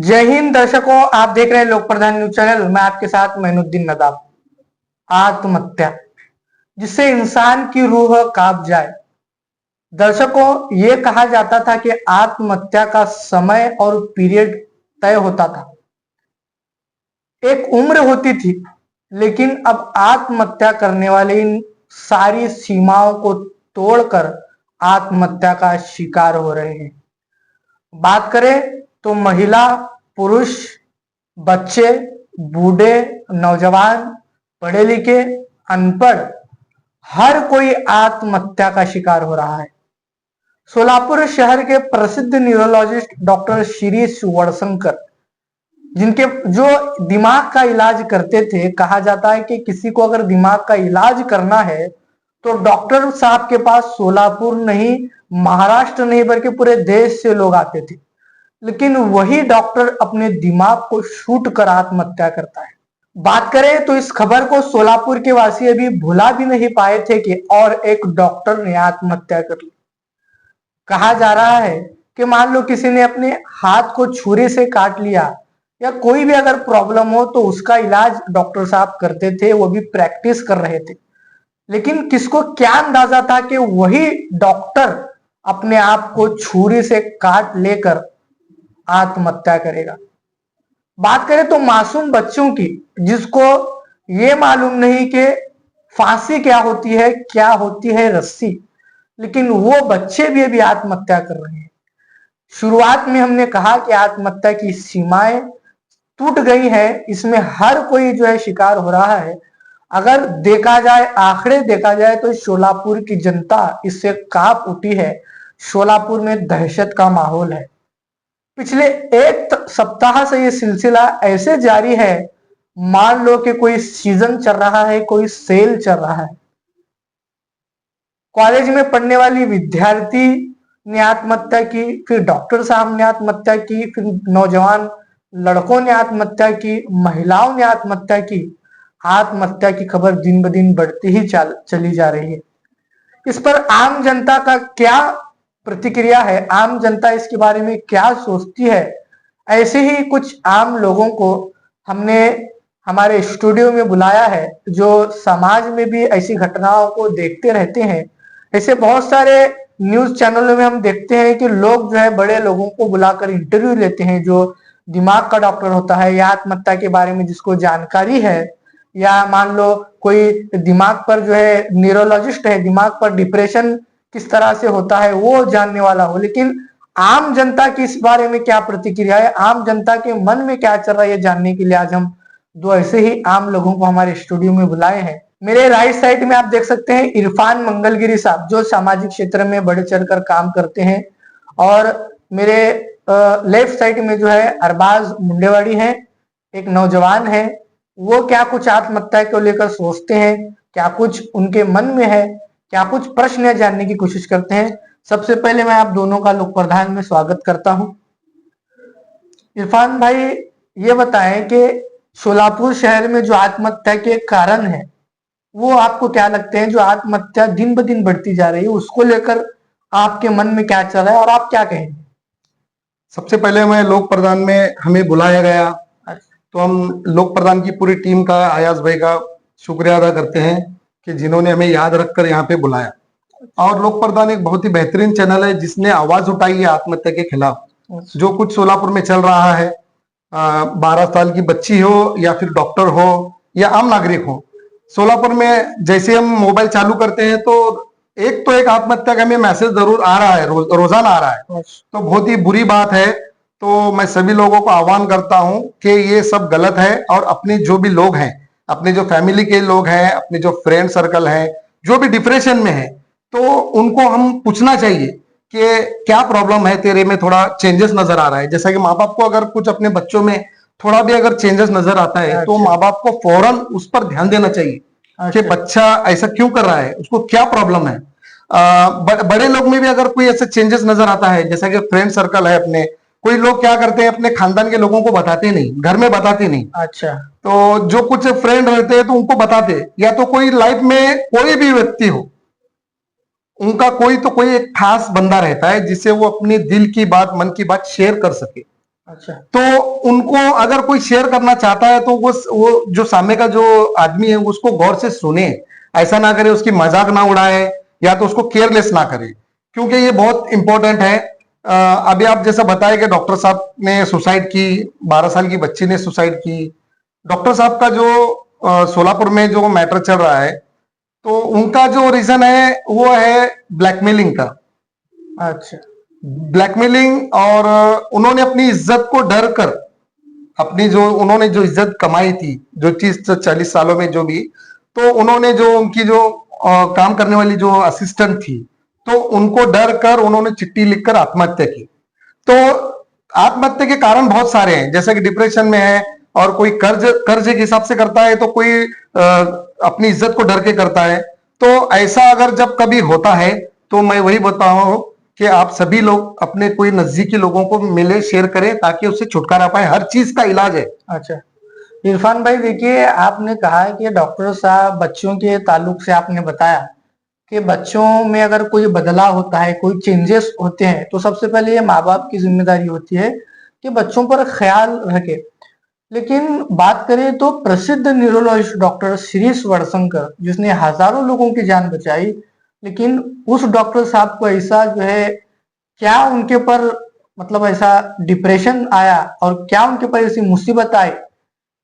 जय हिंद दर्शकों, आप देख रहे हैं लोक प्रधान न्यूज चैनल। मैं आपके साथ मैनुद्दीन नदाब। आत्महत्या जिससे इंसान की रूह कांप जाए। दर्शकों, ये कहा जाता था कि आत्महत्या का समय और पीरियड तय होता था, एक उम्र होती थी। लेकिन अब आत्महत्या करने वाले इन सारी सीमाओं को तोड़कर आत्महत्या का शिकार हो रहे हैं। बात करें तो महिला, पुरुष, बच्चे, बूढ़े, नौजवान, पढ़े लिखे, अनपढ़, हर कोई आत्महत्या का शिकार हो रहा है। सोलापुर शहर के प्रसिद्ध न्यूरोलॉजिस्ट डॉक्टर शिरीष वर्णशंकर, जिनके जो दिमाग का इलाज करते थे, कहा जाता है कि किसी को अगर दिमाग का इलाज करना है तो डॉक्टर साहब के पास सोलापुर नहीं, महाराष्ट्र नहीं बल्कि पूरे देश से लोग आते थे। लेकिन वही डॉक्टर अपने दिमाग को शूट कर आत्महत्या करता है। बात करें तो इस खबर को सोलापुर के वासी अभी भुला भी नहीं पाए थे कि और एक डॉक्टर ने आत्महत्या कर ली। कहा जा रहा है कि मान लो किसी ने अपने हाथ को छुरी से काट लिया या कोई भी अगर प्रॉब्लम हो तो उसका इलाज डॉक्टर साहब करते थे, वो भी प्रैक्टिस कर रहे थे। लेकिन किसको क्या अंदाजा था कि वही डॉक्टर अपने आप को छुरी से काट लेकर आत्महत्या करेगा। बात करें तो मासूम बच्चों की, जिसको ये मालूम नहीं कि फांसी क्या होती है रस्सी, लेकिन वो बच्चे भी अभी आत्महत्या कर रहे हैं। शुरुआत में हमने कहा कि आत्महत्या की सीमाएं टूट गई है, इसमें हर कोई जो है शिकार हो रहा है। अगर देखा जाए, आंकड़े देखा जाए तो शोलापुर की जनता इससे कांप उठी है। शोलापुर में दहशत का माहौल है। पिछले एक सप्ताह से ये सिलसिला ऐसे जारी है, मान लो कि कोई सीजन चल रहा है, कोई सेल चल रहा है। कॉलेज में पढ़ने वाली विद्यार्थी ने आत्महत्या की, फिर डॉक्टर साहब ने आत्महत्या की, फिर नौजवान लड़कों ने आत्महत्या की, महिलाओं ने आत्महत्या की। आत्महत्या की खबर दिन ब दिन बढ़ती ही चली जा रही है। इस पर आम जनता का क्या प्रतिक्रिया है, आम जनता इसके बारे में क्या सोचती है, ऐसे ही कुछ आम लोगों को हमने हमारे स्टूडियो में बुलाया है, जो समाज में भी ऐसी घटनाओं को देखते रहते हैं। ऐसे बहुत सारे न्यूज चैनलों में हम देखते हैं कि लोग जो है बड़े लोगों को बुलाकर इंटरव्यू लेते हैं, जो दिमाग का डॉक्टर होता है या आत्महत्या के बारे में जिसको जानकारी है, या मान लो कोई दिमाग पर जो है न्यूरोलॉजिस्ट है, दिमाग पर डिप्रेशन किस तरह से होता है वो जानने वाला हो। लेकिन आम जनता की इस बारे में क्या प्रतिक्रिया है, आम जनता के मन में क्या चल रहा है, जानने के लिए आज हम दो ऐसे ही आम लोगों को हमारे स्टूडियो में बुलाए हैं। मेरे राइट साइड में आप देख सकते हैं इरफान मंगलगिरी साहब, जो सामाजिक क्षेत्र में बढ़ चढ़कर काम करते हैं। और मेरे लेफ्ट साइड में जो है अरबाज मुंडेवाड़ी है, एक नौजवान है। वो क्या कुछ आत्महत्या को लेकर सोचते हैं, क्या कुछ उनके मन में है, क्या कुछ प्रश्न है, जानने की कोशिश करते हैं। सबसे पहले मैं आप दोनों का लोक प्रधान में स्वागत करता हूं। इरफान भाई, ये बताएं कि सोलापुर शहर में जो आत्महत्या के कारण है, वो आपको क्या लगते हैं? जो आत्महत्या दिन ब दिन बढ़ती जा रही है, उसको लेकर आपके मन में क्या चल रहा है और आप क्या कहेंगे? सबसे पहले मैं लोक प्रधान में हमें बुलाया गया, तो हम लोक प्रधान की पूरी टीम का, आयाज भाई का शुक्रिया अदा करते हैं कि जिन्होंने हमें याद रखकर यहाँ पे बुलाया। और लोक प्रधान एक बहुत ही बेहतरीन चैनल है जिसने आवाज उठाई है आत्महत्या के खिलाफ। जो कुछ सोलापुर में चल रहा है, 12 साल की बच्ची हो या फिर डॉक्टर हो या आम नागरिक हो, सोलापुर में जैसे हम मोबाइल चालू करते हैं तो एक आत्महत्या का हमें मैसेज जरूर आ रहा है, रोजाना आ रहा है। तो बहुत ही बुरी बात है। तो मैं सभी लोगों को आह्वान करता हूं कि ये सब गलत है, और अपने जो भी लोग हैं, अपने जो फैमिली के लोग हैं, अपने जो फ्रेंड सर्कल है, जो भी डिप्रेशन में है, तो उनको हम पूछना चाहिए कि क्या प्रॉब्लम है तेरे में, थोड़ा चेंजेस नजर आ रहा है। जैसा कि माँ बाप को अगर कुछ अपने बच्चों में थोड़ा भी अगर चेंजेस नजर आता है तो माँ बाप को फौरन उस पर ध्यान देना चाहिए कि बच्चा ऐसा क्यों कर रहा है, उसको क्या प्रॉब्लम है। बड़े लोग में भी अगर कोई ऐसे चेंजेस नजर आता है, जैसा कि फ्रेंड सर्कल है अपने, कोई लोग क्या करते हैं अपने खानदान के लोगों को बताते नहीं, घर में बताते नहीं। अच्छा, तो जो कुछ फ्रेंड रहते हैं तो उनको बताते, या तो कोई लाइफ में कोई भी व्यक्ति हो, उनका कोई एक खास बंदा रहता है जिससे वो अपने दिल की बात, मन की बात शेयर कर सके। अच्छा। तो उनको अगर कोई शेयर करना चाहता है तो वो जो सामने का जो आदमी है उसको गौर से सुने, ऐसा ना करे उसकी मजाक ना उड़ाए या तो उसको केयरलेस ना करे, क्योंकि ये बहुत इंपॉर्टेंट है। अभी आप जैसा बताया कि डॉक्टर साहब ने सुसाइड की, 12 साल की बच्ची ने सुसाइड की। डॉक्टर साहब का जो सोलापुर में जो मैटर चल रहा है, तो उनका जो रीजन है वो है ब्लैकमेलिंग का। अच्छा। ब्लैकमेलिंग, और उन्होंने अपनी इज्जत को डर कर, अपनी जो उन्होंने जो इज्जत कमाई थी, जो 30 40 सालों में जो भी, तो उन्होंने जो उनकी जो काम करने वाली जो असिस्टेंट थी, तो उनको डर कर उन्होंने चिट्ठी लिखकर आत्महत्या की। तो आत्महत्या के कारण बहुत सारे हैं, जैसे कि डिप्रेशन में है, और कोई कर्ज कर्ज के हिसाब से करता है, तो कोई अपनी इज्जत को डर के करता है। तो ऐसा अगर जब कभी होता है तो मैं वही बताऊं कि आप सभी लोग अपने कोई नजदीकी लोगों को मिले, शेयर करें, ताकि उससे छुटकारा पाए। हर चीज का इलाज है। अच्छा, इरफान भाई देखिए, आपने कहा है कि डॉक्टर साहब बच्चों के ताल्लुक से आपने बताया कि बच्चों में अगर कोई बदलाव होता है, कोई चेंजेस होते हैं, तो सबसे पहले ये माँ बाप की जिम्मेदारी होती है कि बच्चों पर ख्याल रखे। लेकिन बात करें तो प्रसिद्ध न्यूरोलॉजिस्ट डॉक्टर शिरीष वर्णशंकर, जिसने हजारों लोगों की जान बचाई, लेकिन उस डॉक्टर साहब को ऐसा जो है, क्या उनके ऊपर मतलब ऐसा डिप्रेशन आया और क्या उनके ऊपर ऐसी मुसीबत आई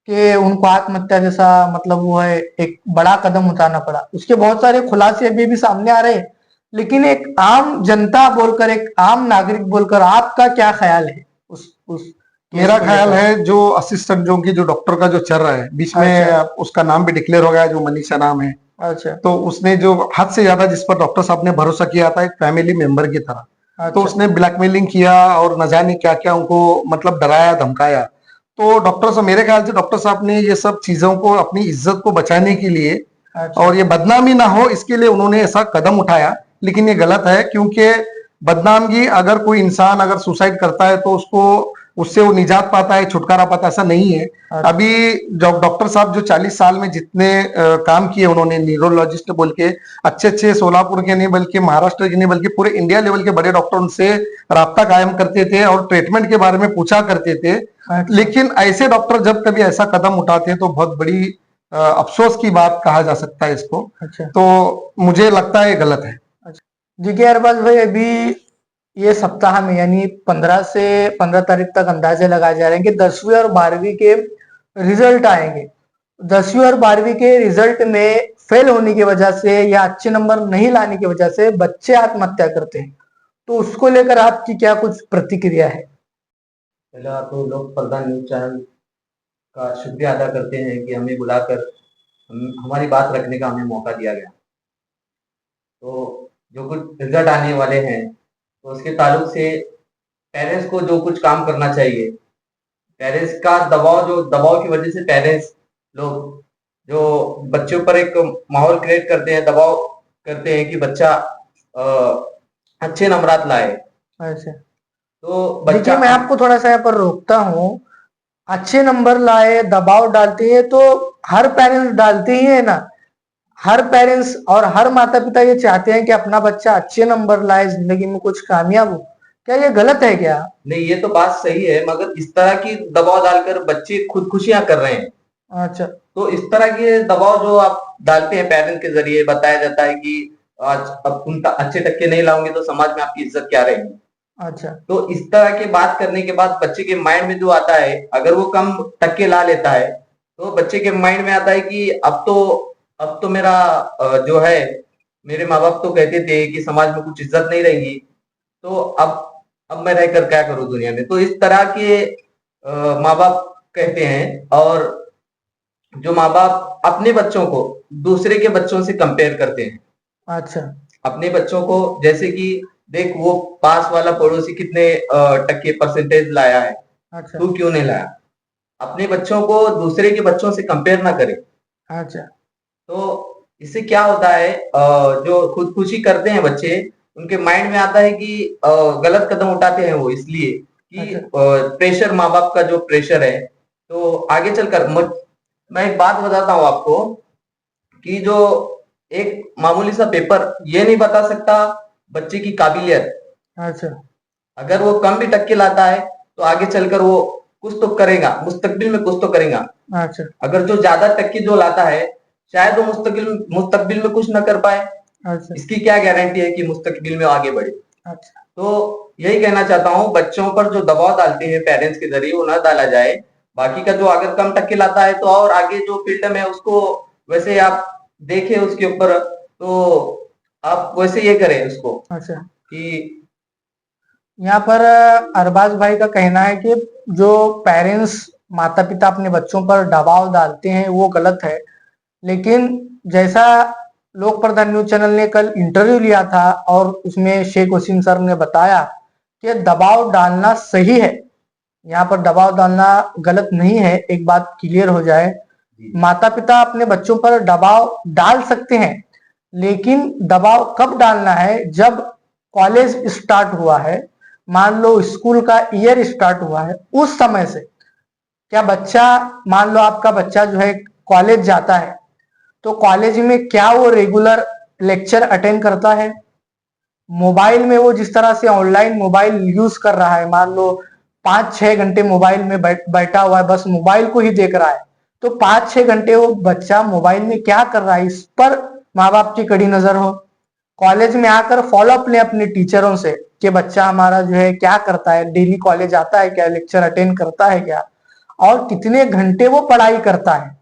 कि उनको आत्महत्या जैसा मतलब वो है एक बड़ा कदम उठाना पड़ा। उसके बहुत सारे खुलासे अभी भी सामने आ रहे हैं, लेकिन एक आम जनता बोलकर, एक आम नागरिक बोलकर आपका क्या ख्याल है उस केस मेरा को ख्याल लेकर? है जो असिस्टेंट जो डॉक्टर का जो चल रहा है बीच में, अच्छा। उसका नाम भी डिक्लेयर हो गया है, जो मनीषा नाम है। अच्छा। तो उसने जो हद से ज्यादा जिस पर डॉक्टर साहब ने भरोसा किया था, एक फैमिली मेंबर की तरह, तो अच्छा। उसने ब्लैकमेलिंग किया और न जाने क्या क्या उनको मतलब डराया धमकाया। तो डॉक्टर साहब, मेरे ख्याल से डॉक्टर साहब ने ये सब चीजों को अपनी इज्जत को बचाने के लिए, अच्छा। और ये बदनामी ना हो इसके लिए उन्होंने ऐसा कदम उठाया। लेकिन ये गलत है, क्योंकि बदनामगी, अगर कोई इंसान अगर सुसाइड करता है तो उसको, उससे वो निजात पाता है, छुटकारा पाता है, ऐसा नहीं है। अच्छा। अभी जो डॉक्टर साहब जो 40 साल में जितने काम किए उन्होंने, न्यूरोलॉजिस्ट बोल के अच्छे अच्छे, सोलापुर के नहीं बल्कि महाराष्ट्र के नहीं बल्कि पूरे इंडिया लेवल के बड़े डॉक्टर उनसे राब्ता कायम करते थे और ट्रीटमेंट के बारे में पूछा करते थे। अच्छा। लेकिन ऐसे डॉक्टर जब कभी ऐसा कदम उठाते हैं तो बहुत बड़ी अफसोस की बात कहा जा सकता है इसको। अच्छा। तो मुझे लगता है ये गलत है। अच्छा, देखिए अरबाज भाई, अभी ये सप्ताह में यानी 15 से 15 तारीख तक अंदाजे लगाए जा रहे हैं कि 10वीं और 12वीं के रिजल्ट आएंगे। 10वीं और 12वीं के रिजल्ट में फेल होने की वजह से या अच्छे नंबर नहीं लाने की वजह से बच्चे आत्महत्या करते हैं, तो उसको लेकर आपकी क्या कुछ प्रतिक्रिया है? पहला तो लोक प्रधान न्यूज चैनल का शुक्रिया अदा करते हैं कि हमें बुलाकर हमारी बात रखने का हमें मौका दिया गया। तो जो कुछ रिजल्ट आने वाले हैं, तो उसके ताल्लुक से पेरेंट्स को जो कुछ काम करना चाहिए, पेरेंट्स का दबाव, जो दबाव की वजह से पेरेंट्स लोग जो बच्चों पर एक माहौल क्रिएट करते हैं, दबाव करते हैं कि बच्चा अच्छे नंबरात लाए। अच्छा, तो देखिए बच्चा मैं आपको थोड़ा सा यहाँ पर रोकता हूँ। अच्छे नंबर लाए, दबाव डालते हैं तो हर पेरेंट्स डालते ही है ना। हर पेरेंट्स और हर माता पिता ये चाहते हैं कि अपना बच्चा अच्छे नंबर लाए, जिंदगी में कुछ कामयाब हो। क्या ये गलत है क्या? नहीं, ये तो बात सही है, मगर इस तरह की दबाव डालकर बच्चे खुदकुशियां कर रहे हैं। अच्छा। तो इस तरह के दबाव जो आप डालते हैं, पेरेंट्स के जरिए बताया जाता है कि आज अब तुम अच्छे टक्के नहीं लाओगे तो समाज में आपकी इज्जत क्या रहेगी। अच्छा। तो इस तरह की बात करने के बाद बच्चे के माइंड में जो आता है, अगर वो कम टक्के ला लेता है, तो बच्चे के माइंड में आता है कि अब तो मेरा जो है, मेरे माँ बाप तो कहते थे कि समाज में कुछ इज्जत नहीं रहेगी, तो अब मैं रहकर क्या करूं दुनिया में। तो इस तरह के माँ बाप कहते हैं, और जो माँ बाप अपने बच्चों को दूसरे के बच्चों से कंपेयर करते हैं। अच्छा। अपने बच्चों को, जैसे कि देख वो पास वाला पड़ोसी कितने टक्के परसेंटेज लाया है, अच्छा। तू क्यों नहीं लाया। अपने बच्चों को दूसरे के बच्चों से कंपेयर ना करे। अच्छा। तो इससे क्या होता है, जो खुदकुशी करते हैं बच्चे, उनके माइंड में आता है कि गलत कदम उठाते हैं वो इसलिए कि अच्छा। प्रेशर, माँ बाप का जो प्रेशर है। तो आगे चलकर मैं एक बात बताता हूँ आपको कि जो एक मामूली सा पेपर ये नहीं बता सकता बच्चे की काबिलियत। अच्छा। अगर वो कम भी टक्के लाता है, तो आगे चलकर वो कुछ तो करेगा, मुस्तकबिल में कुछ तो करेगा। अच्छा अगर जो ज्यादा टक्की जो लाता है शायद वो मुस्तकबिल में कुछ ना कर पाए, अच्छा इसकी क्या गारंटी है कि मुस्तकबिल में आगे बढ़े। अच्छा तो यही कहना चाहता हूँ, बच्चों पर जो दबाव डालते हैं पेरेंट्स के जरिए वो ना डाला जाए। बाकी का जो अगर कम टक्के लाता है तो और आगे जो फील्ड में उसको वैसे आप देखें उसके ऊपर, तो आप वैसे ये करें उसको अच्छा। कि यहाँ पर अरबाज भाई का कहना है कि जो पेरेंट्स माता पिता अपने बच्चों पर दबाव डालते हैं वो गलत है, लेकिन जैसा लोक प्रधान न्यूज चैनल ने कल इंटरव्यू लिया था और उसमें शेख वसीम सर ने बताया कि दबाव डालना सही है, यहाँ पर दबाव डालना गलत नहीं है। एक बात क्लियर हो जाए, माता पिता अपने बच्चों पर दबाव डाल सकते हैं, लेकिन दबाव कब डालना है, जब कॉलेज स्टार्ट हुआ है, मान लो स्कूल का ईयर स्टार्ट हुआ है, उस समय से। क्या बच्चा, मान लो आपका बच्चा जो है कॉलेज जाता है, तो कॉलेज में क्या वो रेगुलर लेक्चर अटेंड करता है? मोबाइल में वो जिस तरह से ऑनलाइन मोबाइल यूज कर रहा है, मान लो 5-6 घंटे मोबाइल में बैठा हुआ है, बस मोबाइल को ही देख रहा है, तो 5-6 घंटे वो बच्चा मोबाइल में क्या कर रहा है, इस पर माँ बाप की कड़ी नजर हो। कॉलेज में आकर फॉलोअप ले अपने टीचरों से कि बच्चा हमारा जो है क्या करता है, डेली कॉलेज आता है क्या, लेक्चर अटेंड करता है क्या, और कितने घंटे वो पढ़ाई करता है।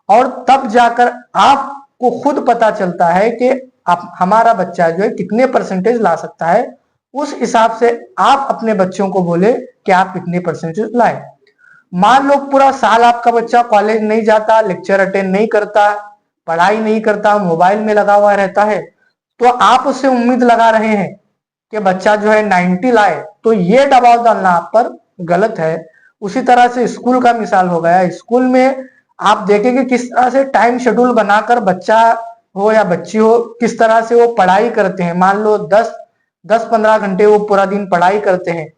और तब जाकर आपको खुद पता चलता है कि आप, हमारा बच्चा जो है कितने परसेंटेज ला सकता है, उस हिसाब से आप अपने बच्चों को बोले कि आप कितने परसेंटेज लाए। मान लो पूरा साल आपका बच्चा कॉलेज नहीं जाता, लेक्चर अटेंड नहीं करता, पढ़ाई नहीं करता, मोबाइल में लगा हुआ रहता है, तो आप उससे उम्मीद लगा रहे हैं कि बच्चा जो है 90 लाए, तो ये दबाव डालना आप पर गलत है। उसी तरह से स्कूल का मिसाल हो गया, स्कूल में आप देखेंगे किस तरह से टाइम शेड्यूल बनाकर बच्चा हो या बच्ची हो, किस तरह से वो पढ़ाई करते हैं। मान लो 10-15 घंटे वो पूरा दिन पढ़ाई करते हैं,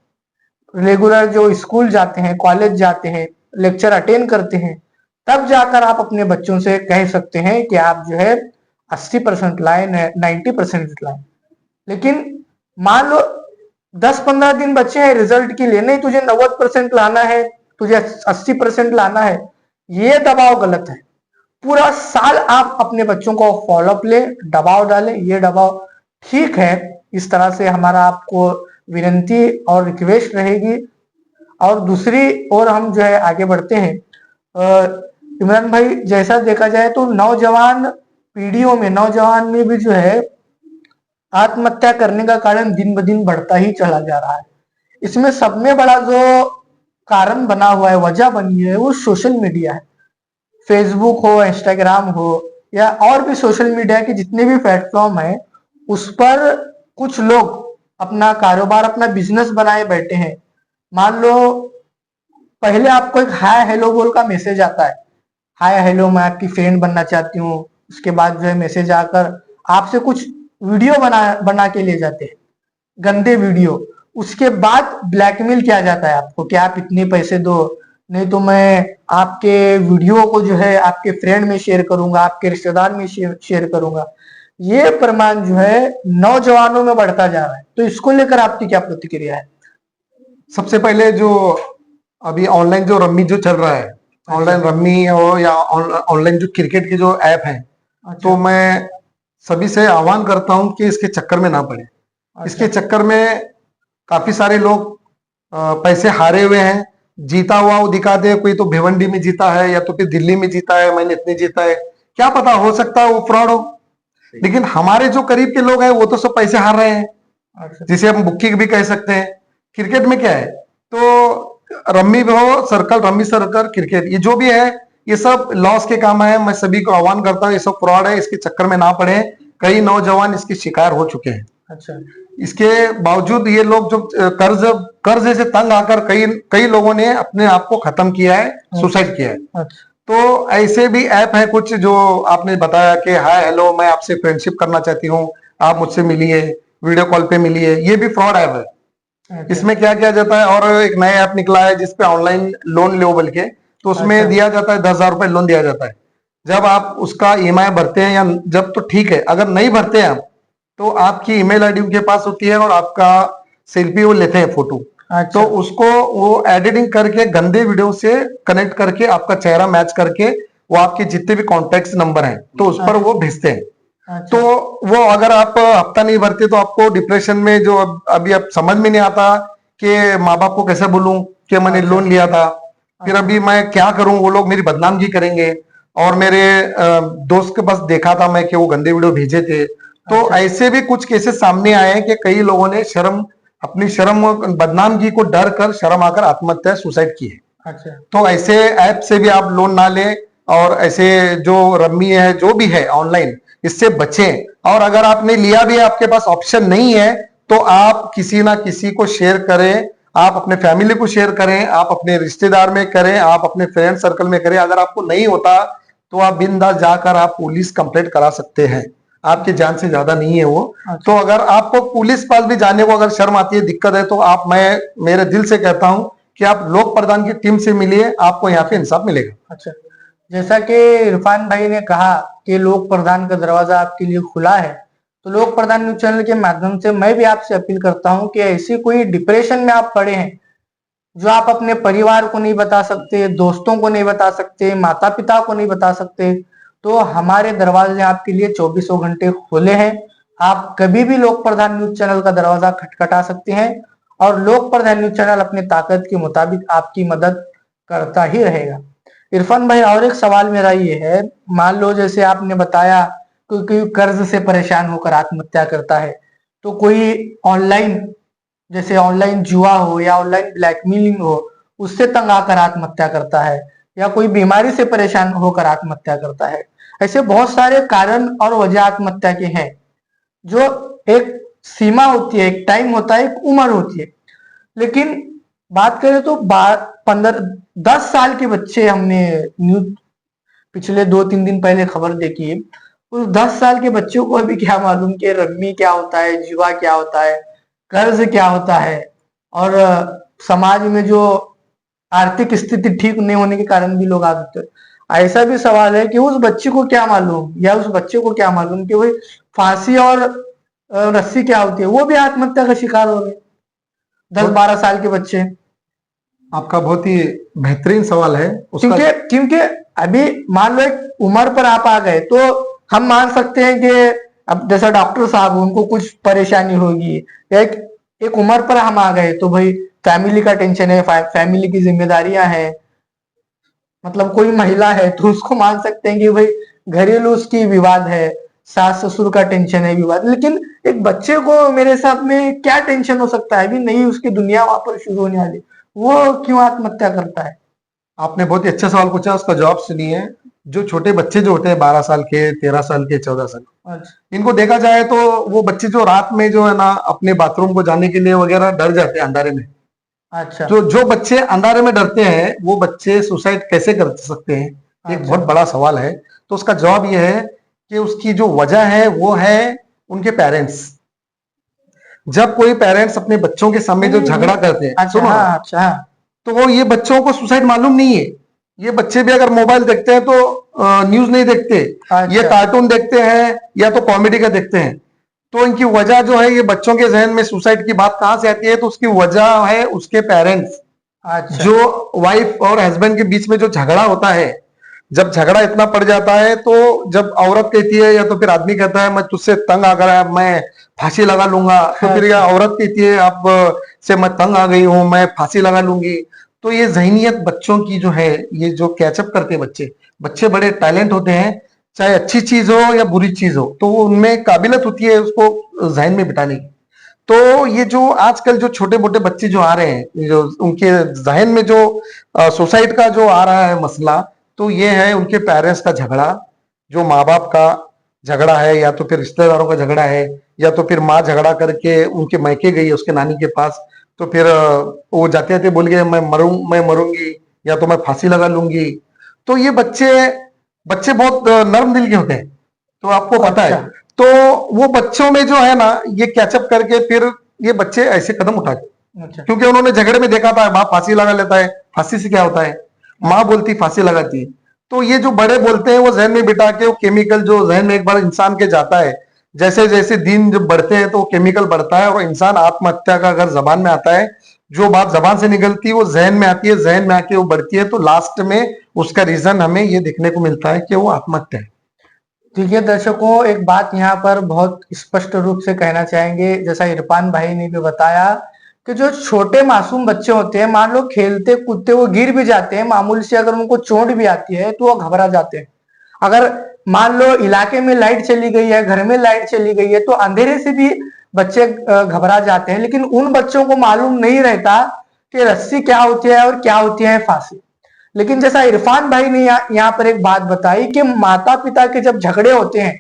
रेगुलर जो स्कूल जाते हैं, कॉलेज जाते हैं, लेक्चर अटेंड करते हैं, तब जाकर आप अपने बच्चों से कह सकते हैं कि आप जो है 80% लाए, 90% लाए। लेकिन मान लो 10-15 दिन बचे हैं रिजल्ट के लिए, नहीं तुझे 90% लाना है, तुझे 80% लाना है, ये दबाव गलत है। पूरा साल आप अपने बच्चों को फॉलोअप ले, दबाव डाले, ये दबाव ठीक है। इस तरह से हमारा आपको विनती और रिक्वेस्ट रहेगी। और दूसरी ओर हम जो है आगे बढ़ते हैं। इमरान भाई, जैसा देखा जाए तो नौजवान पीढ़ियों में, नौजवान में भी जो है आत्महत्या करने का कारण दिन ब दिन बढ़ता ही चला जा रहा है। इसमें सब में बड़ा जो कारण बना हुआ है, वजह बनी है, वो सोशल मीडिया है। फेसबुक हो, इंस्टाग्राम हो, या और भी सोशल मीडिया के जितने भी प्लेटफॉर्म है, उस पर कुछ लोग अपना कारोबार, अपना बिजनेस बनाए बैठे हैं। मान लो पहले आपको एक हाय हेलो बोल का मैसेज आता है, हाय हेलो मैं आपकी फ्रेंड बनना चाहती हूँ, उसके बाद जो है मैसेज आकर आपसे कुछ वीडियो बना बना के ले जाते हैं, गंदे वीडियो। उसके बाद ब्लैकमेल किया जाता है आपको कि आप इतने पैसे दो, नहीं तो मैं आपके वीडियो को जो है आपके फ्रेंड में शेयर करूंगा, आपके रिश्तेदार में शेयर करूंगा। ये प्रमाण जो है नौजवानों में बढ़ता जा रहा है, तो इसको लेकर आपकी क्या प्रतिक्रिया है? सबसे पहले जो अभी ऑनलाइन जो रम्मी जो चल रहा है, ऑनलाइन रम्मी हो या ऑनलाइन जो क्रिकेट के जो ऐप हैं, तो मैं सभी से आह्वान करता हूं कि इसके चक्कर में ना पड़े। इसके चक्कर में काफी सारे लोग पैसे हारे हुए हैं। जीता हुआ वो दिखाते हैं, कोई तो भिवंडी में जीता है या तो फिर दिल्ली में जीता है, मैंने इतने जीता है, क्या पता हो सकता है वो फ्रॉड हो। लेकिन हमारे जो करीब के लोग हैं वो तो सब पैसे हार रहे हैं, जिसे हम बुक्की भी कह सकते हैं। क्रिकेट में क्या है, तो रम्मी भी हो सर्कल, रम्मी सर्कल, क्रिकेट, ये जो भी है ये सब लॉस के काम है। मैं सभी को आह्वान करता हूँ, ये सब फ्रॉड है, इसके चक्कर में ना पड़े। कई नौजवान इसके शिकार हो चुके हैं। अच्छा, इसके बावजूद ये लोग जो कर्ज से तंग आकर कई लोगों ने अपने आप को खत्म किया है, सुसाइड किया है। अच्छा, तो ऐसे भी ऐप है कुछ जो आपने बताया कि हाय हेलो मैं आपसे फ्रेंडशिप करना चाहती हूँ, आप मुझसे मिलिए, वीडियो कॉल पे मिलिए, ये भी फ्रॉड ऐप है। अच्छा, इसमें क्या किया जाता है, और एक नया ऐप निकला है जिसपे ऑनलाइन लोन लो बोल के, तो उसमें दिया जाता है 10,000 रुपए लोन दिया जाता है। जब आप उसका ईएमआई भरते हैं या जब, तो ठीक है, अगर नहीं भरते हैं आप, तो आपकी ईमेल आईडी उनके पास होती है और आपका सेल्फी वो लेते हैं, फोटो, अच्छा। तो उसको वो एडिटिंग करके गंदे वीडियो से कनेक्ट करके आपका चेहरा मैच करके वो आपके जितने भी कॉन्टेक्ट नंबर हैं तो उस पर वो भेजते हैं। तो अच्छा। वो अगर आप हफ्ता नहीं भरते तो आपको डिप्रेशन में जो अभी आप समझ में नहीं आता कि माँ बाप को कैसे बोलूं कि मैंने अच्छा। लोन लिया था, फिर अच्छा। अभी मैं क्या करूं, वो लोग मेरी बदनामगी करेंगे। और मेरे दोस्त के पास देखा था मैं कि वो गंदे वीडियो भेजे थे। तो अच्छा। ऐसे भी कुछ केसेस सामने आए हैं कि कई लोगों ने अपनी शर्म बदनामगी को डर कर शर्म आकर आत्महत्या सुसाइड की है। अच्छा। तो ऐसे ऐप से भी आप लोन ना लें और ऐसे जो रम्मी है जो भी है ऑनलाइन इससे बचें। और अगर आपने लिया भी है आपके पास ऑप्शन नहीं है तो आप किसी ना किसी को शेयर करें, आप अपने फैमिली को शेयर करें, आप अपने रिश्तेदार में करें, आप अपने फ्रेंड सर्कल में करें। अगर आपको नहीं होता तो आप बिंदास जाकर आप पुलिस कंप्लेंट करा सकते हैं, आपकी जान से ज्यादा नहीं है वो। तो अच्छा। अगर आपको पुलिस पास भी जाने को अगर शर्म आती है, दिक्कत है, तो आप मैं मेरे दिल से कहता हूं कि आप लोक प्रदान की टीम से मिलिए, आपको यहाँ पे इंसाफ मिलेगा। अच्छा। जैसा कि इरफान भाई ने कहा कि लोक प्रधान का दरवाजा आपके लिए खुला है, तो लोक प्रधान न्यूज चैनल के माध्यम से मैं भी आपसे अपील करता हूं कि ऐसी कोई डिप्रेशन में आप पड़े हैं जो आप अपने परिवार को नहीं बता सकते, दोस्तों को नहीं बता सकते, माता पिता को नहीं बता सकते, तो हमारे दरवाजे आपके लिए चौबीसों घंटे खुले हैं। आप कभी भी लोक प्रधान न्यूज चैनल का दरवाजा खटखटा सकते हैं और लोक प्रधान न्यूज चैनल अपने ताकत के मुताबिक आपकी मदद करता ही रहेगा। इरफान भाई, और एक सवाल मेरा ये है, मान लो जैसे आपने बताया कोई कर्ज से परेशान होकर आत्महत्या करता है, तो कोई ऑनलाइन जैसे ऑनलाइन जुआ हो या ऑनलाइन ब्लैकमेलिंग हो उससे तंग आकर आत्महत्या करता है, या कोई बीमारी से परेशान होकर आत्महत्या करता है। ऐसे बहुत सारे कारण और वजह आत्महत्या के हैं, जो एक सीमा होती है, एक टाइम होता है, एक उम्र होती है। लेकिन बात करें तो 10 साल के बच्चे, हमने न्यूज पिछले 2-3 दिन पहले खबर देखी, उस 10 साल के बच्चों को अभी क्या मालूम कि रम्मी क्या होता है, जुआ क्या होता है, कर्ज क्या होता है, और समाज में जो आर्थिक स्थिति ठीक नहीं होने के कारण भी लोग आत्महत्या। ऐसा भी सवाल है कि उस बच्चे को क्या मालूम, या उस बच्चे को क्या मालूम कि भाई फांसी और रस्सी क्या होती है, वो भी आत्महत्या का शिकार हो गए, 10-12 साल के बच्चे। आपका बहुत ही बेहतरीन सवाल है उसका। क्योंकि अभी मान लो एक उम्र पर आप आ गए तो हम मान सकते हैं कि अब जैसा डॉक्टर साहब उनको कुछ परेशानी होगी, या एक उम्र पर हम आ गए तो भाई फैमिली का टेंशन है, फैमिली की जिम्मेदारियां हैं, मतलब कोई महिला है तो उसको मान सकते हैं कि भाई घरेलू उसकी विवाद है, सास ससुर का टेंशन है, विवाद। लेकिन एक बच्चे को मेरे हिसाब में क्या टेंशन हो सकता है, अभी नई उसकी दुनिया वहां पर शुरू होने वाली, वो क्यों आत्महत्या करता है? आपने बहुत ही अच्छा सवाल पूछा, उसका जवाब सुनिए। जो छोटे बच्चे जो होते हैं 12 साल के, 13 साल के, 14 साल, अच्छा। इनको देखा जाए तो वो बच्चे जो रात में जो है ना अपने बाथरूम को जाने के लिए वगैरह डर जाते हैं अंधारे में। अच्छा। तो जो बच्चे अंधारे में डरते हैं वो बच्चे सुसाइड कैसे कर सकते हैं, एक अच्छा। बहुत बड़ा सवाल है। तो उसका जवाब यह है कि उसकी जो वजह है वो है उनके पेरेंट्स। जब कोई पेरेंट्स अपने बच्चों के सामने जो झगड़ा करते हैं, अच्छा। सुनो ना, हाँ। अच्छा। हाँ। तो वो ये बच्चों को सुसाइड मालूम नहीं है। ये बच्चे भी अगर मोबाइल देखते हैं तो न्यूज नहीं देखते, ये अच्छा। कार्टून देखते हैं या तो कॉमेडी का देखते हैं। तो इनकी वजह जो है, ये बच्चों के जहन में सुसाइड की बात कहां से आती है, तो उसकी वजह है उसके पेरेंट्स। अच्छा। जो वाइफ और हस्बैंड के बीच में जो झगड़ा होता है, जब झगड़ा इतना पड़ जाता है तो जब औरत कहती है या तो फिर आदमी कहता है मैं तुझसे तंग आ गया, मैं फांसी लगा लूंगा, तो फिर या अच्छा। औरत कहती है आप से मैं तंग आ गई हूं, मैं फांसी लगा लूंगी। तो ये जहनीत बच्चों की जो है, ये जो कैचअप करते हैं बच्चे, बच्चे बड़े टैलेंट होते हैं, चाहे अच्छी चीज हो या बुरी चीज हो, तो वो उनमें काबिलियत होती है उसको जहन में बिठाने की। तो ये जो आजकल जो छोटे मोटे बच्चे जो आ रहे हैं, जो उनके जहन में जो सुसाइड का जो आ रहा है मसला, तो ये है उनके पेरेंट्स का झगड़ा, जो माँ बाप का झगड़ा है, या तो फिर रिश्तेदारों का झगड़ा है, या तो फिर माँ झगड़ा करके उनके मैके गई उसके नानी के पास, तो फिर वो जाते जाते बोल गए मैं मरूंगी या तो मैं फांसी लगा लूंगी। तो ये बच्चे बच्चे बहुत नर्म दिल के होते हैं, तो आपको पता है। अच्छा। तो वो बच्चों में जो है ना, ये कैचअप करके फिर ये बच्चे ऐसे कदम उठाते, अच्छा। क्योंकि उन्होंने झगड़े में देखा था बाप फांसी लगा लेता है, फांसी से क्या होता है, माँ बोलती फांसी लगाती है। तो ये जो बड़े बोलते हैं वो जहन में बिठा के वो केमिकल जो जहन में एक बार इंसान के जाता है, जैसे जैसे दिन जब बढ़ते हैं तो वो केमिकल बढ़ता है और इंसान आत्महत्या का अगर जबान में आता है जो बात जबान से निकलती है वो जहन में आती है, जहन में आके वो बढ़ती है, तो लास्ट में उसका रीजन हमें ये देखने को मिलता है कि वो आत्महत्या है। देखिए दर्शकों, एक बात यहाँ पर बहुत स्पष्ट रूप से कहना चाहेंगे, जैसा इरफान भाई ने भी बताया कि जो छोटे मासूम बच्चे होते हैं, मान लो खेलते कूदते वो गिर भी जाते हैं, मामूली से अगर उनको चोट भी आती है तो वो घबरा जाते हैं। अगर मान लो इलाके में लाइट चली गई है, घर में लाइट चली गई है, तो अंधेरे से भी बच्चे घबरा जाते हैं, लेकिन उन बच्चों को मालूम नहीं रहता कि रस्सी क्या होती है और क्या होती है फांसी। लेकिन जैसा इरफान भाई ने यहाँ पर एक बात बताई कि माता पिता के जब झगड़े होते हैं,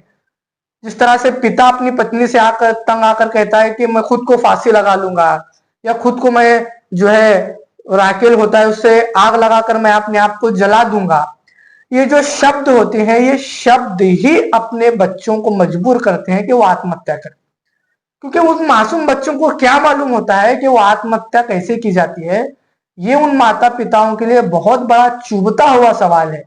जिस तरह से पिता अपनी पत्नी से आकर तंग आकर कहता है कि मैं खुद को फांसी लगा लूंगा, या खुद को मैं जो है राकेल होता है उससे आग लगाकर मैं अपने आप को जला दूंगा, ये जो शब्द होते हैं, ये शब्द ही अपने बच्चों को मजबूर करते हैं कि वो आत्महत्या करें। क्योंकि उस मासूम बच्चों को क्या मालूम होता है कि वो आत्महत्या कैसे की जाती है। ये उन माता पिताओं के लिए बहुत बड़ा चुभता हुआ सवाल है।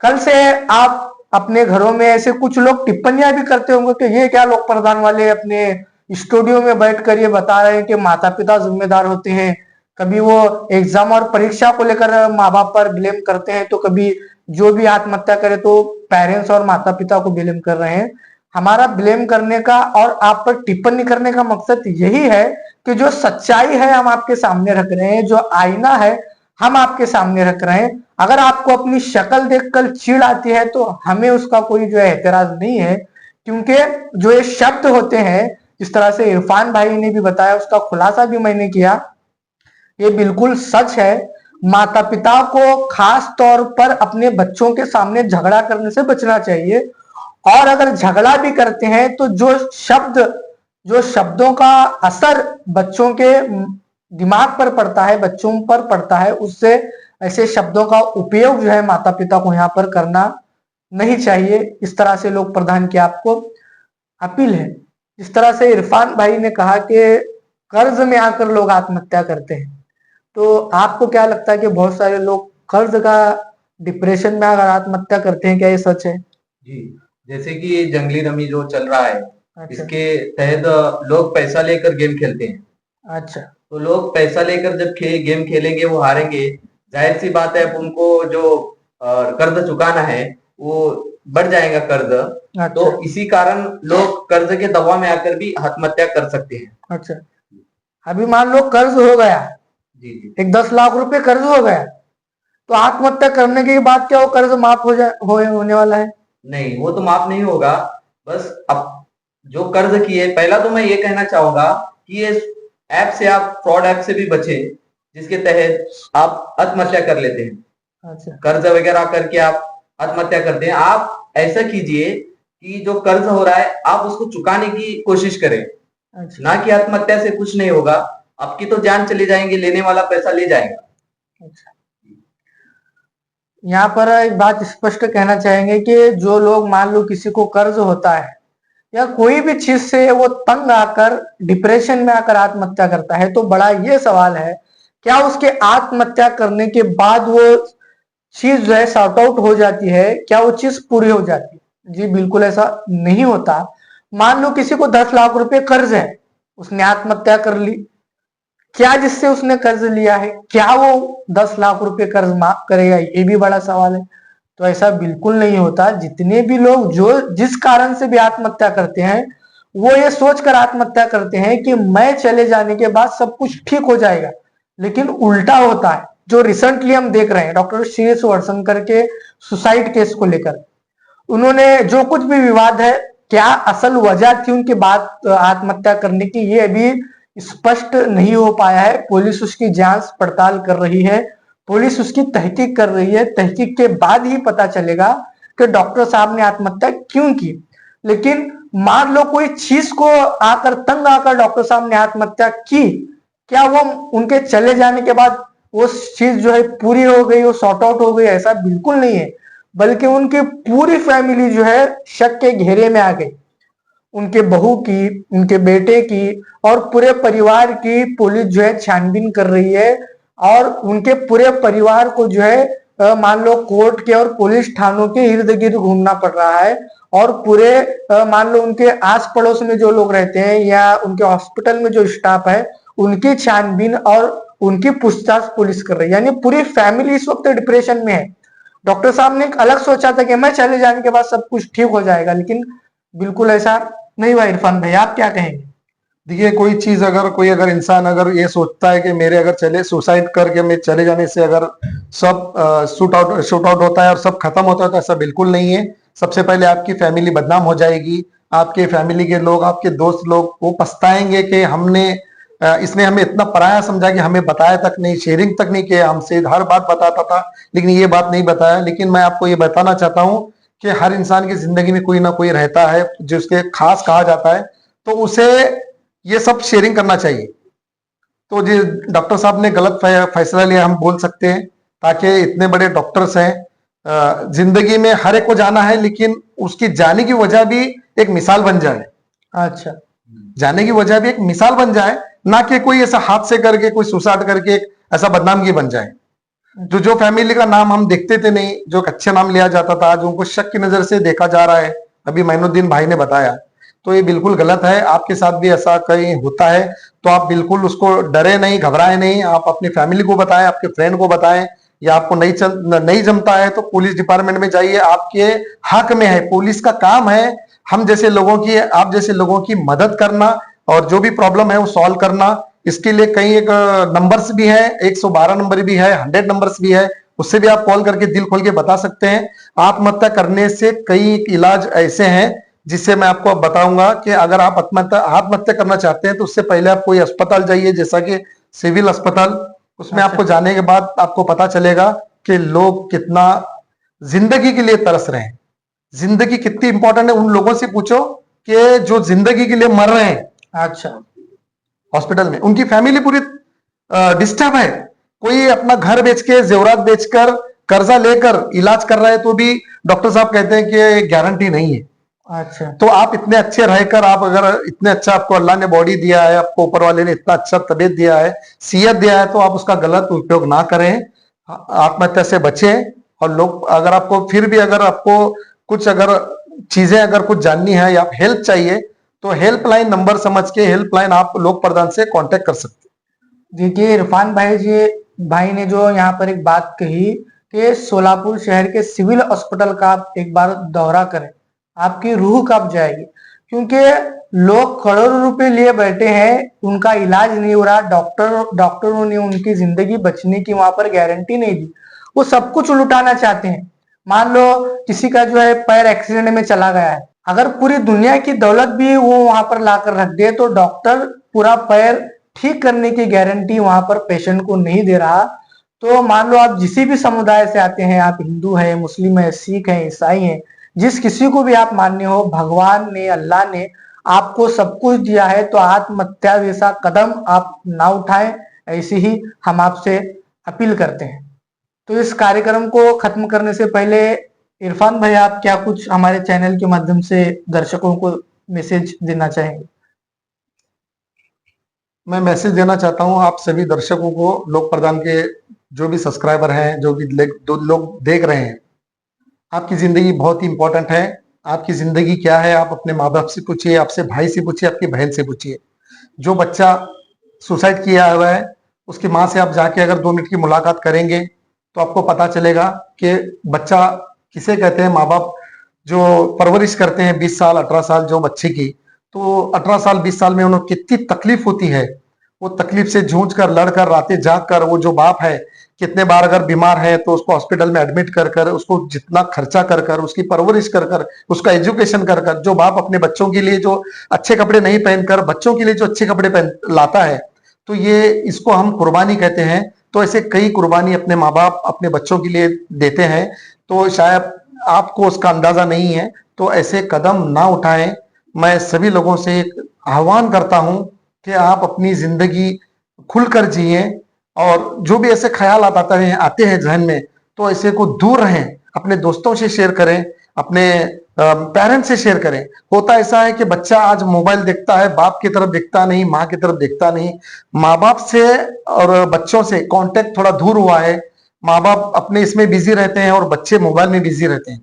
कल से आप अपने घरों में ऐसे कुछ लोग टिप्पणियां भी करते होंगे कि ये क्या लोक प्रधान वाले अपने स्टूडियो में बैठकर ये बता रहे हैं कि माता पिता जिम्मेदार होते हैं। कभी वो एग्जाम और परीक्षा को लेकर माँ बाप पर ब्लेम करते हैं, तो कभी जो भी आत्महत्या करे तो पेरेंट्स और माता पिता को ब्लेम कर रहे हैं। हमारा ब्लेम करने का और आप पर टिप्पणी करने का मकसद यही है कि जो सच्चाई है हम आपके सामने रख रहे हैं, जो आईना है हम आपके सामने रख रहे हैं। अगर आपको अपनी शक्ल देखकर चिढ़ आती है तो हमें उसका कोई जो है एतराज नहीं है, क्योंकि जो ये शब्द होते हैं, जिस तरह से इरफान भाई ने भी बताया, उसका खुलासा भी मैंने किया, ये बिल्कुल सच है। माता पिता को खास तौर पर अपने बच्चों के सामने झगड़ा करने से बचना चाहिए, और अगर झगड़ा भी करते हैं तो जो शब्दों का असर बच्चों के दिमाग पर पड़ता है, बच्चों पर पड़ता है, उससे ऐसे शब्दों का उपयोग जो है माता पिता को यहाँ पर करना नहीं चाहिए। इस तरह से लोक प्रधान की आपको अपील है। इस तरह से इरफान भाई ने कहा कि कर्ज में आकर लोग आत्महत्या करते हैं, तो आपको क्या लगता है कि बहुत सारे लोग कर्ज का डिप्रेशन में आकर आत्महत्या करते हैं, क्या ये सच है? जी, जैसे कि ये जंगली रमी जो चल रहा है, अच्छा इसके तहत लोग पैसा लेकर गेम खेलते हैं। अच्छा तो लोग पैसा लेकर जब गेम खेलेंगे, वो हारेंगे, जाहिर सी बात है अब उनको जो कर्ज चुकाना है वो बढ़ जाएगा कर्ज। अच्छा तो इसी कारण लोग कर्ज के दबाव में आकर भी आत्महत्या कर सकते हैं। अच्छा। अभी मान लो कर्ज हो गया, जी जी। एक 10 लाख रुपए कर्ज हो गया, तो आत्महत्या करने के बाद क्या वो कर्ज माफ होने वाला है? नहीं, वो तो माफ नहीं होगा। बस अब जो कर्ज किए, पहला तो मैं ये कहना चाहूंगा कि ये ऐप से, आप फ्रॉड ऐप से भी बचे, जिसके तहत आप आत्महत्या कर लेते हैं। अच्छा कर्ज वगैरह करके आप आत्महत्या करते हैं। आप ऐसा कीजिए कि जो कर्ज हो रहा है आप उसको चुकाने की कोशिश करें, अच्छा ना कि आत्महत्या से कुछ नहीं होगा। आपकी तो जान चली जाएंगी, लेने वाला पैसा ले जाएगा। अच्छा। यहाँ पर एक बात स्पष्ट कहना चाहेंगे कि जो लोग मान लो किसी को कर्ज होता है या कोई भी चीज से वो तंग आकर डिप्रेशन में आकर आत्महत्या करता है, तो बड़ा ये सवाल है, क्या उसके आत्महत्या करने के बाद वो चीज जो है सॉर्ट आउट हो जाती है, क्या वो चीज पूरी हो जाती है? जी बिल्कुल ऐसा नहीं होता। मान लो किसी को 10 लाख रुपए कर्ज है, उसने आत्महत्या कर ली, क्या जिससे उसने कर्ज लिया है, क्या वो 10 लाख रुपए कर्ज माफ करेगा? ये भी बड़ा सवाल है। तो ऐसा बिल्कुल नहीं होता। जितने भी लोग जो जिस कारण से भी आत्महत्या करते हैं, वो ये सोचकर आत्महत्या करते हैं कि मैं चले जाने के बाद सब कुछ ठीक हो जाएगा, लेकिन उल्टा होता है। जो रिसेंटली हम देख रहे हैं डॉक्टर श्रेयस वर्शंकर के सुसाइड केस को लेकर, उन्होंने जो कुछ भी विवाद है, क्या असल वजह थी उनकी बात आत्महत्या करने की, ये अभी स्पष्ट नहीं हो पाया है। पुलिस उसकी जांच पड़ताल कर रही है, पुलिस उसकी तहकीक कर रही है। तहकीक के बाद ही पता चलेगा कि डॉक्टर साहब ने आत्महत्या क्यों की। लेकिन मान लो कोई चीज को आकर तंग आकर डॉक्टर साहब ने आत्महत्या की, क्या वो उनके चले जाने के बाद वो चीज जो है पूरी हो गई, वो सॉर्ट आउट हो गई? ऐसा बिल्कुल नहीं है, बल्कि उनकी पूरी फैमिली जो है शक के घेरे में आ गई। उनके बहू की, उनके बेटे की और पूरे परिवार की पुलिस जो है छानबीन कर रही है, और उनके पूरे परिवार को जो है मान लो कोर्ट के और पुलिस थानों के इर्द गिर्द घूमना पड़ रहा है, और पूरे मान लो उनके आस पड़ोस में जो लोग रहते हैं या उनके हॉस्पिटल में जो स्टाफ है, उनकी छानबीन और उनकी पूछताछ पुलिस कर रही है, यानी पूरी फैमिली इस वक्त डिप्रेशन में है। डॉक्टर साहब ने एक अलग सोचा था कि मैं चले जाने के बाद सब कुछ ठीक हो जाएगा, लेकिन बिल्कुल ऐसा नहीं हुआ। इरफान भाई, आप क्या कहेंगे? देखिए, कोई अगर इंसान अगर ये सोचता है कि मेरे अगर चले सुसाइड करके मैं चले जाने से अगर सब शूट आउट होता है और सब खत्म होता है, तो ऐसा बिल्कुल नहीं है। सबसे पहले आपकी फैमिली बदनाम हो जाएगी, आपके फैमिली के लोग, आपके दोस्त लोग वो पछताएंगे कि इसने हमें इतना पराया समझा कि हमें बताया तक नहीं, शेयरिंग तक नहीं किया हमसे, हर बात बताता था लेकिन ये बात नहीं बताया। लेकिन मैं आपको ये बताना चाहता हूँ कि हर इंसान की जिंदगी में कोई ना कोई रहता है जो उसके खास कहा जाता है, तो उसे ये सब शेयरिंग करना चाहिए। तो जी, डॉक्टर साहब ने गलत फैसला लिया हम बोल सकते हैं, ताकि इतने बड़े डॉक्टर्स हैं, जिंदगी में हर एक को जाना है, लेकिन उसकी जाने की वजह भी एक मिसाल बन जाए। अच्छा, जाने की वजह भी एक मिसाल बन जाए, ना कि कोई ऐसा हादसे करके, कोई सुसाइड करके एक ऐसा बदनामगी बन जाए। जो फैमिली का नाम हम देखते थे नहीं, जो एक अच्छा नाम लिया जाता था, आज उनको शक की नजर से देखा जा रहा है। अभी मैनुद्दीन भाई ने बताया, तो ये बिल्कुल गलत है। आपके साथ भी ऐसा कहीं होता है तो आप बिल्कुल उसको डरे नहीं, घबराए नहीं, आप अपनी फैमिली को बताएं, आपके फ्रेंड को बताएं, या आपको नहीं जमता है तो पुलिस डिपार्टमेंट में जाइए, आपके हक में है, पुलिस का काम है हम जैसे लोगों की, आप जैसे लोगों की मदद करना और जो भी प्रॉब्लम है वो सॉल्व करना। इसके लिए कई एक नंबर्स भी है, 112 नंबर भी है, 100 नंबर्स भी है, उससे भी आप कॉल करके दिल खोल के बता सकते हैं। आत्महत्या करने से कई इलाज ऐसे हैं जिससे मैं आपको बताऊंगा कि अगर आप आत्महत्या करना चाहते हैं तो उससे पहले आप कोई अस्पताल जाइए, जैसा कि सिविल अस्पताल। उसमें आपको जाने के बाद आपको पता चलेगा कि लोग कितना जिंदगी के लिए तरस रहे हैं, जिंदगी कितनी इंपॉर्टेंट है। उन लोगों से पूछो कि जो जिंदगी के लिए मर रहे हैं अच्छा, हॉस्पिटल में, उनकी फैमिली पूरी डिस्टर्ब है। कोई अपना घर बेच के, जेवरात बेचकर, कर्जा लेकर इलाज कर रहा है, तो भी डॉक्टर साहब कहते हैं कि गारंटी नहीं है। अच्छा, तो आप इतने अच्छे रहकर, आप अगर इतने अच्छा आपको अल्लाह ने बॉडी दिया है, आपको ऊपर वाले ने इतना अच्छा तबीयत दिया है, सेहत दिया है, तो आप उसका गलत उपयोग ना करें, आत्महत्या से बचें। और लोग अगर आपको फिर भी अगर आपको कुछ अगर चीजें अगर कुछ जाननी है या हेल्प चाहिए, तो हेल्पलाइन नंबर समझ के हेल्पलाइन आप लोक प्रदान से कांटेक्ट कर सकते हैं। देखिए इरफान भाई ने जो यहाँ पर एक बात कही कि सोलापुर शहर के सिविल अस्पताल का आप एक बार दौरा करें, आपकी रूह कांप जाएगी, क्योंकि लोग करोड़ों रुपए लिए बैठे हैं, उनका इलाज नहीं हो रहा, डॉक्टरों ने उनकी जिंदगी बचने की वहां पर गारंटी नहीं दी, वो सब कुछ लुटाना चाहते हैं। मान लो किसी का जो है पैर एक्सीडेंट में चला गया है, अगर पूरी दुनिया की दौलत भी वो वहां पर लाकर रख दे तो डॉक्टर पूरा पैर ठीक करने की गारंटी वहां पर पेशेंट को नहीं दे रहा। तो मान लो आप जिस भी समुदाय से आते हैं, आप हिंदू हैं, मुस्लिम हैं, सिख हैं, ईसाई हैं, जिस किसी को भी आप मानने हो, भगवान ने, अल्लाह ने आपको सब कुछ दिया है, तो आत्महत्या जैसा कदम आप ना उठाएं, ऐसी ही हम आपसे अपील करते हैं। तो इस कार्यक्रम को खत्म करने से पहले इरफान भाई, आप क्या कुछ हमारे चैनल के माध्यम से दर्शकों को मैसेज देना चाहेंगे? मैं मैसेज देना चाहता हूं आप सभी दर्शकों को, लोक प्रदान के जो भी सब्सक्राइबर हैं, जो भी लोग देख रहे हैं, आपकी जिंदगी बहुत ही इंपॉर्टेंट है। आपकी जिंदगी क्या है, आप अपने माँ बाप से पूछिए, आपसे भाई से पूछिए, आपकी बहन से पूछिए। जो बच्चा सुसाइड किया हुआ है उसकी माँ से आप जाके अगर 2 मिनट की मुलाकात करेंगे तो आपको पता चलेगा कि बच्चा किसे कहते हैं। माँ बाप जो परवरिश करते हैं 20 साल 18 साल जो बच्चे की, तो 18 साल 20 साल में उन्हें कितनी तकलीफ होती है, वो तकलीफ से जूझ कर, लड़कर, रातें जाग कर, वो जो बाप है कितने बार अगर बीमार है तो उसको हॉस्पिटल में एडमिट कर कर, उसको जितना खर्चा कर कर, उसकी परवरिश कर कर, उसका एजुकेशन कर कर, जो बाप अपने बच्चों के लिए जो अच्छे कपड़े नहीं पहनकर बच्चों के लिए जो अच्छे कपड़े पहन लाता है, तो ये इसको हम कुर्बानी कहते हैं। तो ऐसे कई कुर्बानी अपने माँ बाप अपने बच्चों के लिए देते हैं, तो शायद आपको उसका अंदाजा नहीं है, तो ऐसे कदम ना उठाएं। मैं सभी लोगों से एक आह्वान करता हूं कि आप अपनी जिंदगी खुलकर जिए, और जो भी ऐसे ख्याल आते हैं जहन में, तो ऐसे को दूर रहें, अपने दोस्तों से शेयर करें, अपने पेरेंट्स से शेयर करें। होता ऐसा है कि बच्चा आज मोबाइल देखता है, बाप की तरफ देखता नहीं, माँ की तरफ देखता नहीं, माँ बाप से और बच्चों से कांटेक्ट थोड़ा दूर हुआ है। माँ बाप अपने इसमें बिजी रहते हैं और बच्चे मोबाइल में बिजी रहते हैं।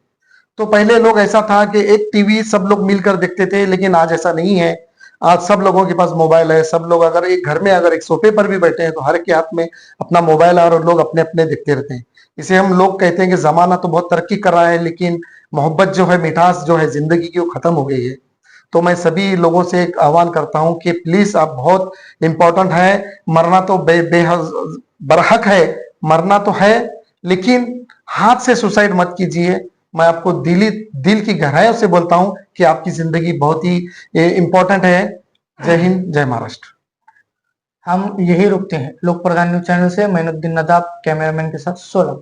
तो पहले लोग ऐसा था कि एक टीवी सब लोग मिलकर देखते थे, लेकिन आज ऐसा नहीं है। आज सब लोगों के पास मोबाइल है, सब लोग अगर एक घर में अगर एक सोफे पर भी बैठे हैं तो हर के हाथ में अपना मोबाइल है और लोग अपने अपने देखते रहते हैं। इसे हम लोग कहते हैं कि जमाना तो बहुत तरक्की कर रहा है, लेकिन मोहब्बत जो है, मिठास जो है जिंदगी की, वो खत्म हो गई है। तो मैं सभी लोगों से एक आह्वान करता हूं कि प्लीज आप बहुत इंपॉर्टेंट है, मरना तो बरहक है, मरना तो है, लेकिन हाथ से सुसाइड मत कीजिए। मैं आपको दिल की गहराइयों से बोलता हूं कि आपकी जिंदगी बहुत ही इंपॉर्टेंट है। जय हिंद, जय महाराष्ट्र। हम यही रुकते हैं। लोक प्रधान न्यूज चैनल से मैनुद्दीन नदाब, कैमरामैन के साथ सोलह।